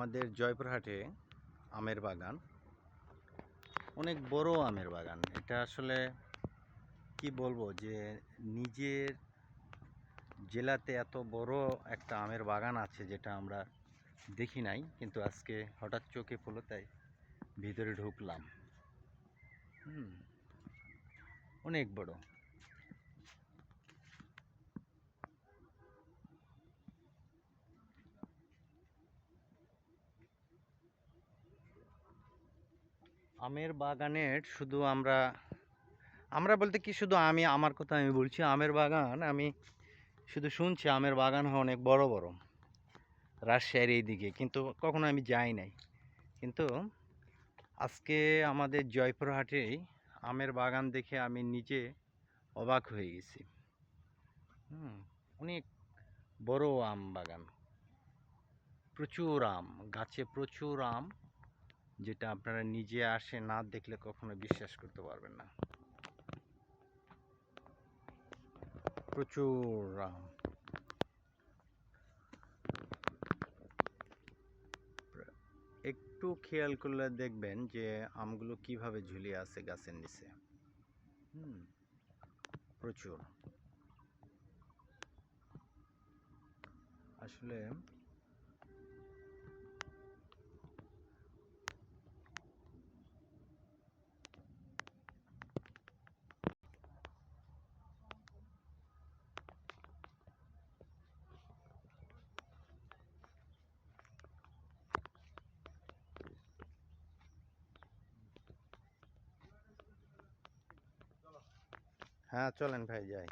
আমাদের জয়পুরহাটে আমের বাগান, অনেক বড় আমের বাগান। এটা আসলে কি বলবো যে নিজের জেলাতে এত বড় একটা আমের বাগান আছে যেটা আমরা দেখি নাই, কিন্তু আজকে হঠাৎ চোখে পড়লো তাই ভিতরে ঢুকলাম। অনেক বড়। আমের বাগানের শুধু আমরা বলতে কি, শুধু আমার কথা আমি বলছি। আমের বাগান আমি শুধু শুনছি, আমের বাগান হয় অনেক বড় বড় রাজশাহীর এইদিকে, কিন্তু কখনো আমি যাই নাই। কিন্তু আজকে আমাদের জয়পুরহাটেই আমের বাগান দেখে আমি নিজে অবাক হয়ে গেছি। অনেক বড় আম বাগান, প্রচুর আম, গাছে প্রচুর আম, যেটা আপনারা নিজে আসে না দেখলে কখনো বিশ্বাস করতে পারবেন না। প্রচুর আম। একটু খেয়াল করলে দেখবেন যে আমগুলো কিভাবে ঝুলিয়ে আছে গাছের নিচে। প্রচুর। আসলে হ্যাঁ, চলেন ভাই যাই।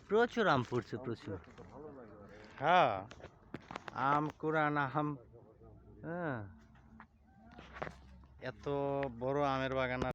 প্রচুর আম পড়ছে, প্রচুর। হ্যাঁ, আম কুড়ান আম। হ্যাঁ, এত বড় আমের বাগান